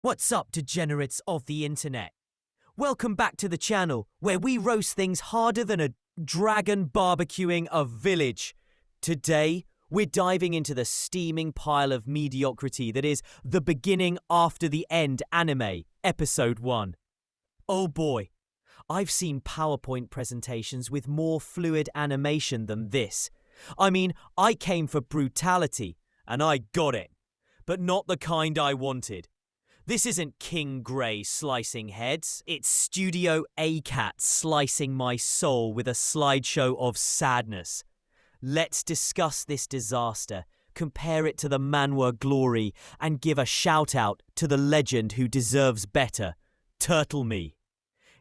What's up, degenerates of the internet? Welcome back to the channel where we roast things harder than a dragon barbecuing a village. Today, we're diving into the steaming pile of mediocrity that is The Beginning After the End Anime, Episode 1. Oh boy, I've seen PowerPoint presentations with more fluid animation than this. I mean, I came for brutality, and I got it. But not the kind I wanted. This isn't King Grey slicing heads, it's Studio A-Cat slicing my soul with a slideshow of sadness. Let's discuss this disaster, compare it to the manhwa glory, and give a shout out to the legend who deserves better, Turtle Me.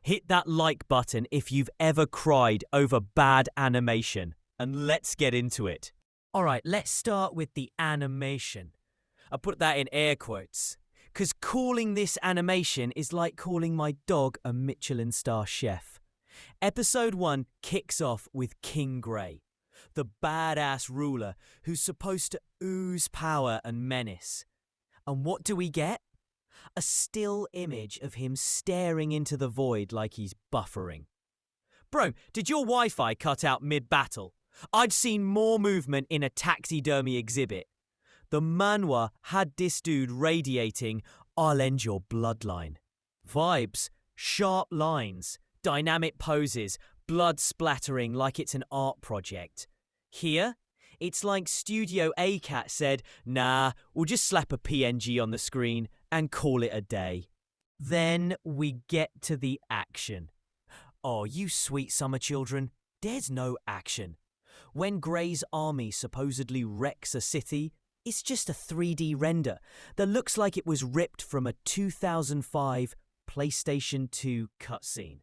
Hit that like button if you've ever cried over bad animation, and let's get into it. Alright, let's start with the animation. I put that in air quotes. Because calling this animation is like calling my dog a Michelin star chef. Episode 1 kicks off with King Grey, the badass ruler who's supposed to ooze power and menace. And what do we get? A still image of him staring into the void like he's buffering. Bro, did your Wi-Fi cut out mid-battle? I'd seen more movement in a taxidermy exhibit. The manhwa had this dude radiating, "I'll end your bloodline." Vibes, sharp lines, dynamic poses, blood splattering like it's an art project. Here, it's like Studio A-Cat said, "Nah, we'll just slap a PNG on the screen and call it a day." Then we get to the action. Oh, you sweet summer children, there's no action. When Grey's army supposedly wrecks a city, it's just a 3D render that looks like it was ripped from a 2005 PlayStation 2 cutscene.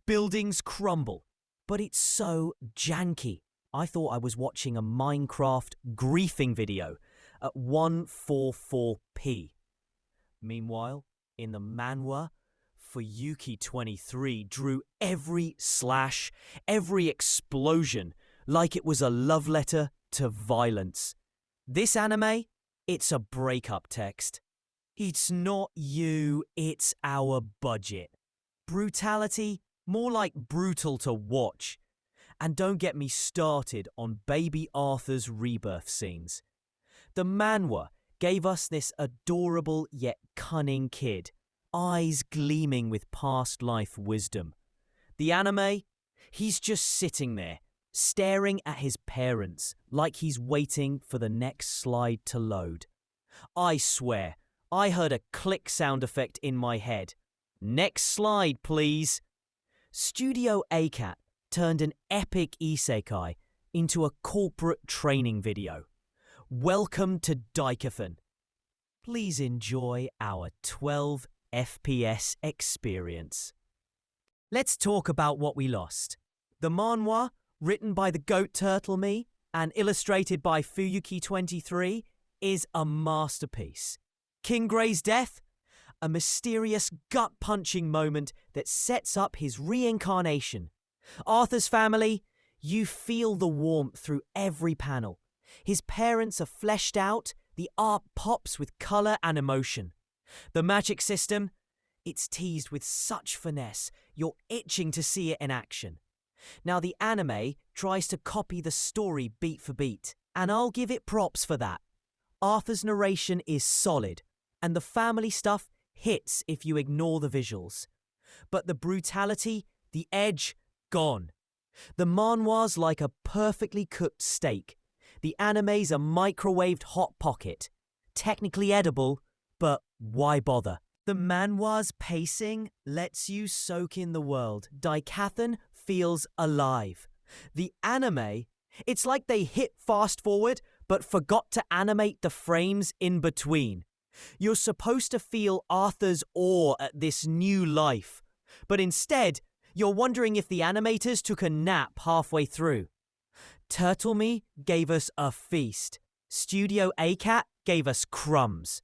Buildings crumble, but it's so janky. I thought I was watching a Minecraft griefing video at 144p. Meanwhile, in the manhwa, Fuyuki23 drew every slash, every explosion like it was a love letter to violence. This anime, it's a breakup text. It's not you, it's our budget. Brutality, more like brutal to watch. And don't get me started on baby Arthur's rebirth scenes. The manhwa gave us this adorable yet cunning kid, eyes gleaming with past life wisdom. The anime, he's just sitting there, staring at his parents like he's waiting for the next slide to load. I swear, I heard a click sound effect in my head. Next slide, please. Studio A-Cat turned an epic isekai into a corporate training video. Welcome to Daikathon. Please enjoy our 12 FPS experience. Let's talk about what we lost. The manhwa, written by the GOAT Turtle Me and illustrated by Fuyuki23, is a masterpiece. King Grey's death? A mysterious, gut-punching moment that sets up his reincarnation. Arthur's family? You feel the warmth through every panel. His parents are fleshed out, the art pops with colour and emotion. The magic system? It's teased with such finesse, you're itching to see it in action. Now the anime tries to copy the story beat for beat, and I'll give it props for that. Arthur's narration is solid, and the family stuff hits if you ignore the visuals. But the brutality, the edge, gone. The manhwa's like a perfectly cooked steak. The anime's a microwaved hot pocket. Technically edible, but why bother? The manhwa's pacing lets you soak in the world. Daikathon feels alive. The anime, it's like they hit fast forward but forgot to animate the frames in between. You're supposed to feel Arthur's awe at this new life, but instead, you're wondering if the animators took a nap halfway through. Turtle Me gave us a feast. Studio A-Cat gave us crumbs.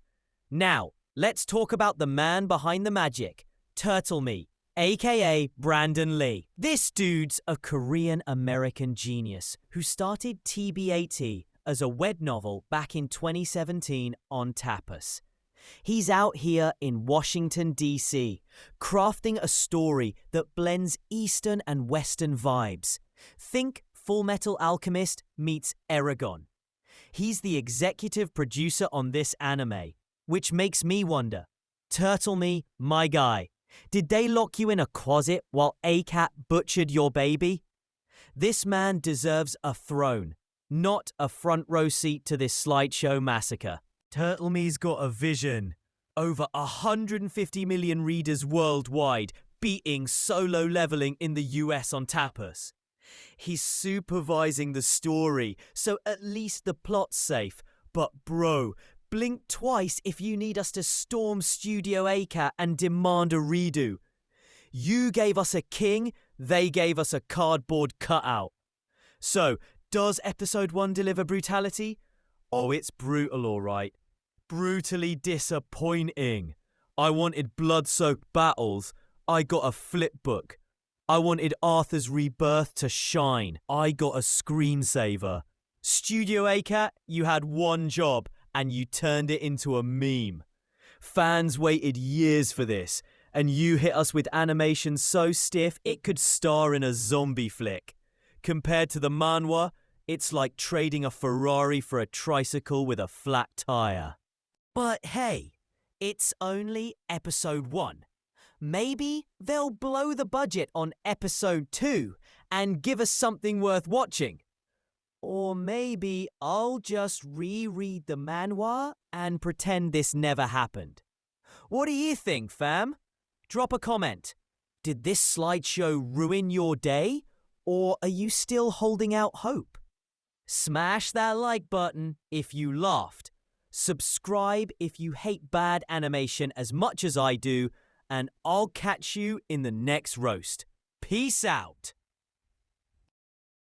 Now, let's talk about the man behind the magic, Turtle Me, aka Brandon Lee. This dude's a Korean-American genius who started TBAT as a web novel back in 2017 on Tapas. He's out here in Washington, D.C., crafting a story that blends Eastern and Western vibes. Think Full Metal Alchemist meets Eragon. He's the executive producer on this anime, which makes me wonder, Turtle Me, my guy, did they lock you in a closet while ACAT butchered your baby? This man deserves a throne, not a front row seat to this slideshow massacre. Turtle Me's got a vision. Over 150 million readers worldwide, beating Solo Leveling in the US on Tapas. He's supervising the story, so at least the plot's safe. But bro, blink twice if you need us to storm Studio ACAT and demand a redo. You gave us a king, they gave us a cardboard cutout. So, does episode 1 deliver brutality? Oh, it's brutal, alright. Brutally disappointing. I wanted blood-soaked battles. I got a flip book. I wanted Arthur's rebirth to shine. I got a screensaver. Studio ACAT, you had one job and you turned it into a meme. Fans waited years for this, and you hit us with animation so stiff it could star in a zombie flick. Compared to the manhwa, it's like trading a Ferrari for a tricycle with a flat tire. But hey, it's only episode 1. Maybe they'll blow the budget on episode 2 and give us something worth watching. Or maybe I'll just reread the manhwa and pretend this never happened. What do you think, fam? Drop a comment. Did this slideshow ruin your day? Or are you still holding out hope? Smash that like button if you laughed. Subscribe if you hate bad animation as much as I do. And I'll catch you in the next roast. Peace out.